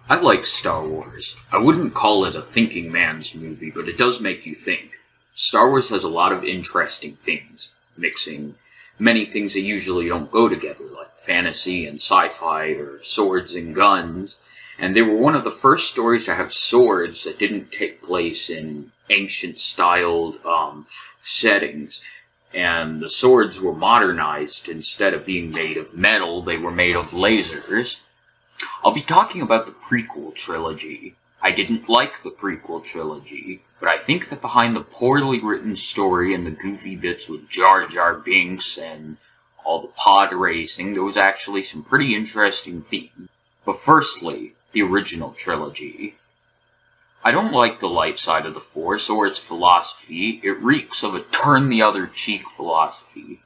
I like Star Wars. I wouldn't call it a thinking man's movie, but it does make you think. Star Wars has a lot of interesting things, mixing many things that usually don't go together, like fantasy and sci-fi or swords and guns. And they were one of the first stories to have swords that didn't take place in ancient-styled settings. And the swords were modernized. Instead of being made of metal, they were made of lasers. I'll be talking about the prequel trilogy. I didn't like the prequel trilogy, but I think that behind the poorly written story and the goofy bits with Jar Jar Binks and all the pod racing, there was actually some pretty interesting themes. But firstly, the original trilogy. I don't like the light side of the Force or its philosophy. It reeks of a turn-the-other-cheek philosophy.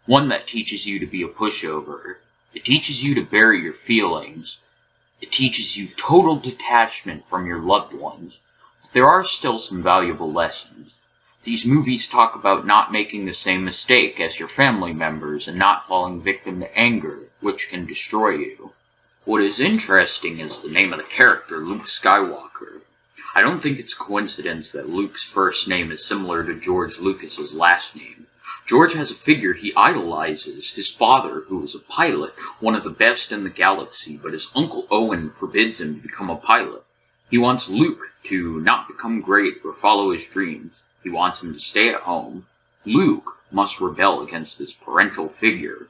One that teaches you to be a pushover. It teaches you to bury your feelings. It teaches you total detachment from your loved ones. But there are still some valuable lessons. These movies talk about not making the same mistake as your family members and not falling victim to anger, which can destroy you. What is interesting is the name of the character, Luke Skywalker. I don't think it's a coincidence that Luke's first name is similar to George Lucas's last name. George has a figure he idolizes, his father, who was a pilot, one of the best in the galaxy, but his Uncle Owen forbids him to become a pilot. He wants Luke to not become great or follow his dreams. He wants him to stay at home. Luke must rebel against this parental figure.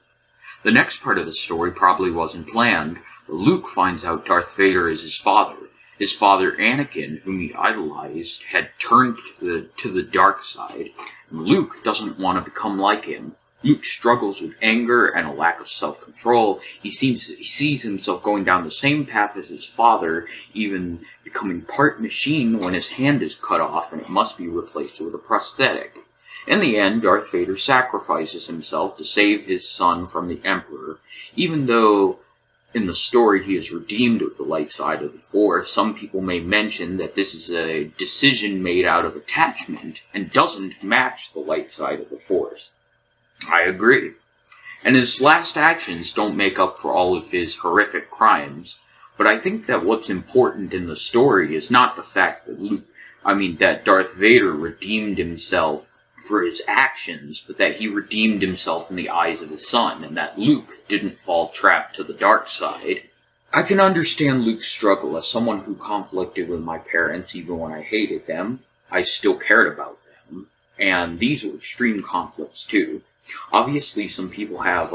The next part of the story probably wasn't planned, but Luke finds out Darth Vader is his father. His father, Anakin, whom he idolized, had turned to the dark side, and Luke doesn't want to become like him. Luke struggles with anger and a lack of self-control. He sees himself going down the same path as his father, even becoming part machine when his hand is cut off and it must be replaced with a prosthetic. In the end, Darth Vader sacrifices himself to save his son from the Emperor, even though in the story he is redeemed with the light side of the Force. Some people may mention that this is a decision made out of attachment and doesn't match the light side of the Force. I agree. And his last actions don't make up for all of his horrific crimes, but I think that what's important in the story is not the fact that that Darth Vader redeemed himself for his actions, but that he redeemed himself in the eyes of his son, and that Luke didn't fall trapped to the dark side. I can understand Luke's struggle. As someone who conflicted with my parents, even when I hated them, I still cared about them, and these were extreme conflicts too. Obviously, some people have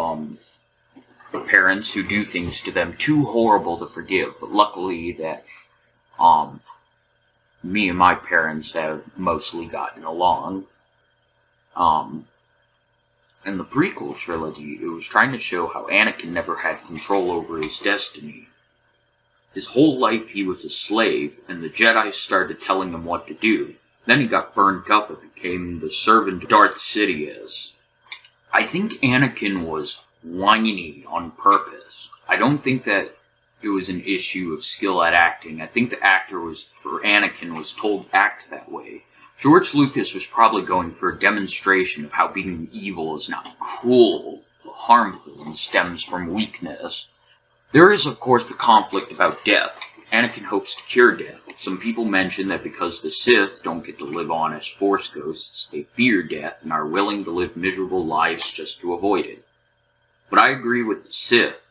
parents who do things to them too horrible to forgive, but luckily that me and my parents have mostly gotten along. In the prequel trilogy, it was trying to show how Anakin never had control over his destiny. His whole life he was a slave, and the Jedi started telling him what to do. Then he got burned up and became the servant of Darth Sidious. I think Anakin was whiny on purpose. I don't think that it was an issue of skill at acting. I think the actor for Anakin was told to act that way. George Lucas was probably going for a demonstration of how being evil is not cruel, but harmful, and stems from weakness. There is, of course, the conflict about death. Anakin hopes to cure death. Some people mention that because the Sith don't get to live on as Force ghosts, they fear death and are willing to live miserable lives just to avoid it. But I agree with the Sith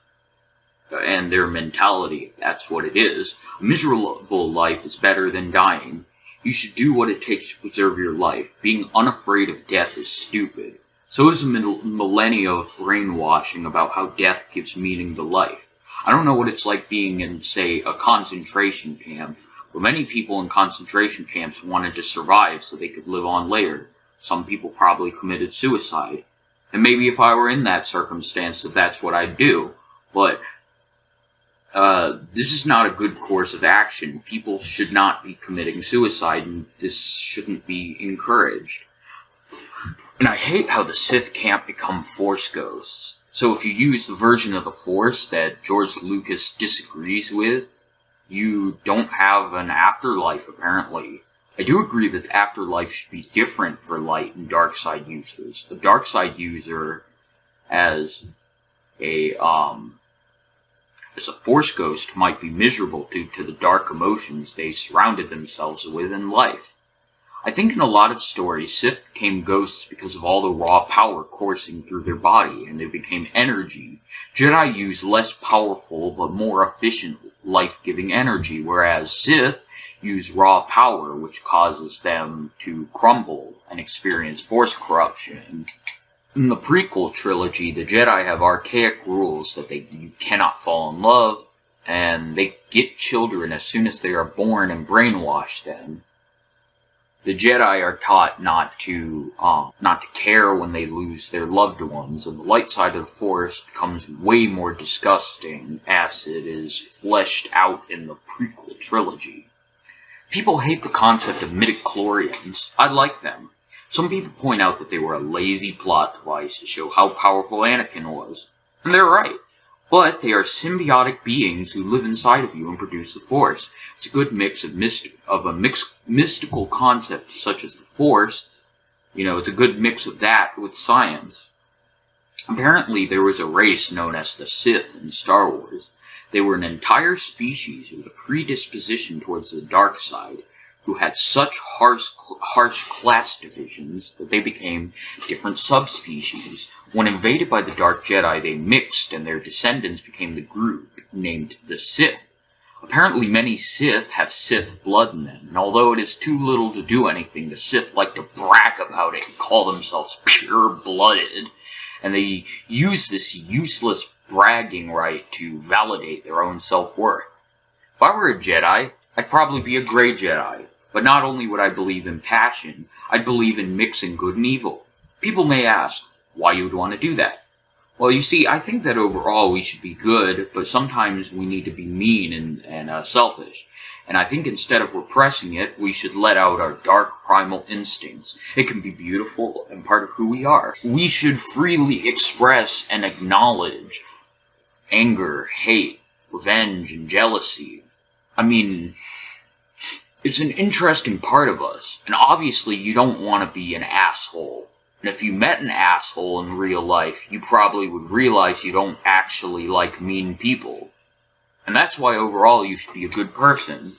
and their mentality, if that's what it is. A miserable life is better than dying. You should do what it takes to preserve your life. Being unafraid of death is stupid. So is a millennia of brainwashing about how death gives meaning to life. I don't know what it's like being in, say, a concentration camp, but many people in concentration camps wanted to survive so they could live on later. Some people probably committed suicide. And maybe if I were in that circumstance, that's what I'd do. But this is not a good course of action. People should not be committing suicide, and this shouldn't be encouraged. And I hate how the Sith can't become Force ghosts. So if you use the version of the Force that George Lucas disagrees with, you don't have an afterlife, apparently. I do agree that the afterlife should be different for light and dark side users. The dark side user as as a Force ghost might be miserable due to the dark emotions they surrounded themselves with in life. I think in a lot of stories, Sith became ghosts because of all the raw power coursing through their body, and they became energy. Jedi use less powerful but more efficient life-giving energy, whereas Sith use raw power, which causes them to crumble and experience Force corruption. In the prequel trilogy, the Jedi have archaic rules that you cannot fall in love, and they get children as soon as they are born and brainwash them. The Jedi are taught not to care when they lose their loved ones, and the light side of the Force becomes way more disgusting as it is fleshed out in the prequel trilogy. People hate the concept of midichlorians. I like them. Some people point out that they were a lazy plot device to show how powerful Anakin was, and they're right. But they are symbiotic beings who live inside of you and produce the Force. It's a good mix of mystical concepts such as the Force. It's a good mix of that with science. Apparently, there was a race known as the Sith in Star Wars. They were an entire species with a predisposition towards the dark side, who had such harsh class divisions that they became different subspecies. When invaded by the Dark Jedi, they mixed, and their descendants became the group named the Sith. Apparently many Sith have Sith blood in them, and although it is too little to do anything, the Sith like to brag about it and call themselves pure-blooded, and they use this useless bragging right to validate their own self-worth. If I were a Jedi, I'd probably be a Grey Jedi. But not only would I believe in passion, I'd believe in mixing good and evil. People may ask why you would want to do that. Well, you see, I think that overall we should be good, but sometimes we need to be mean and selfish. And I think instead of repressing it, we should let out our dark primal instincts. It can be beautiful and part of who we are. We should freely express and acknowledge anger, hate, revenge, and jealousy. I mean, it's an interesting part of us, and obviously you don't want to be an asshole. And if you met an asshole in real life, you probably would realize you don't actually like mean people. And that's why overall you should be a good person.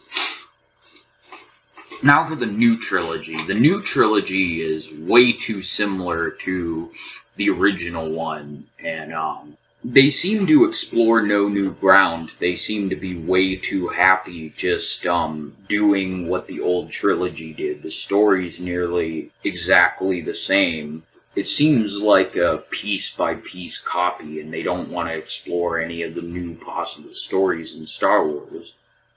Now for the new trilogy. The new trilogy is way too similar to the original one, and they seem to explore no new ground. They seem to be way too happy just doing what the old trilogy did. The story's nearly exactly the same. It seems like a piece-by-piece copy, and they don't want to explore any of the new possible stories in Star Wars.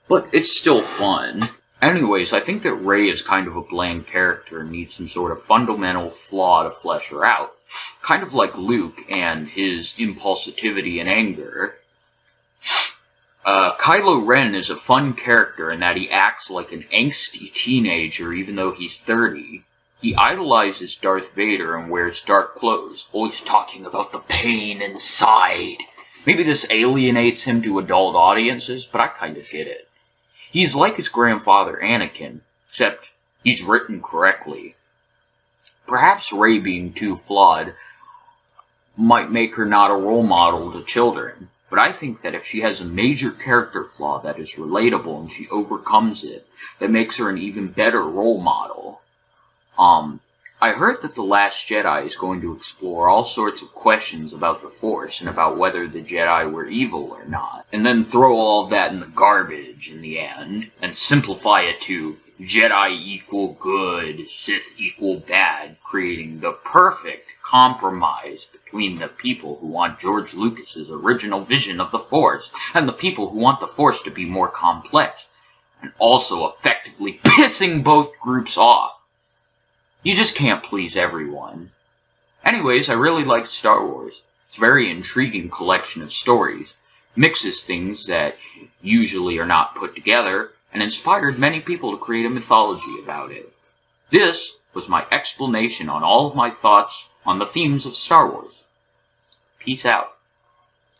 But it's still fun. Anyways, I think that Rey is kind of a bland character and needs some sort of fundamental flaw to flesh her out. Kind of like Luke and his impulsivity and anger. Kylo Ren is a fun character in that he acts like an angsty teenager even though he's 30. He idolizes Darth Vader and wears dark clothes, always talking about the pain inside. Maybe this alienates him to adult audiences, but I kind of get it. He's like his grandfather Anakin, except he's written correctly. Perhaps Rey being too flawed might make her not a role model to children, but I think that if she has a major character flaw that is relatable and she overcomes it, that makes her an even better role model. I heard that The Last Jedi is going to explore all sorts of questions about the Force and about whether the Jedi were evil or not, and then throw all of that in the garbage in the end, and simplify it to Jedi equal good, Sith equal bad, creating the perfect compromise between the people who want George Lucas's original vision of the Force and the people who want the Force to be more complex, and also effectively pissing both groups off. You just can't please everyone. Anyways, I really liked Star Wars. It's a very intriguing collection of stories, mixes things that usually are not put together, and inspired many people to create a mythology about it. This was my explanation on all of my thoughts on the themes of Star Wars. Peace out.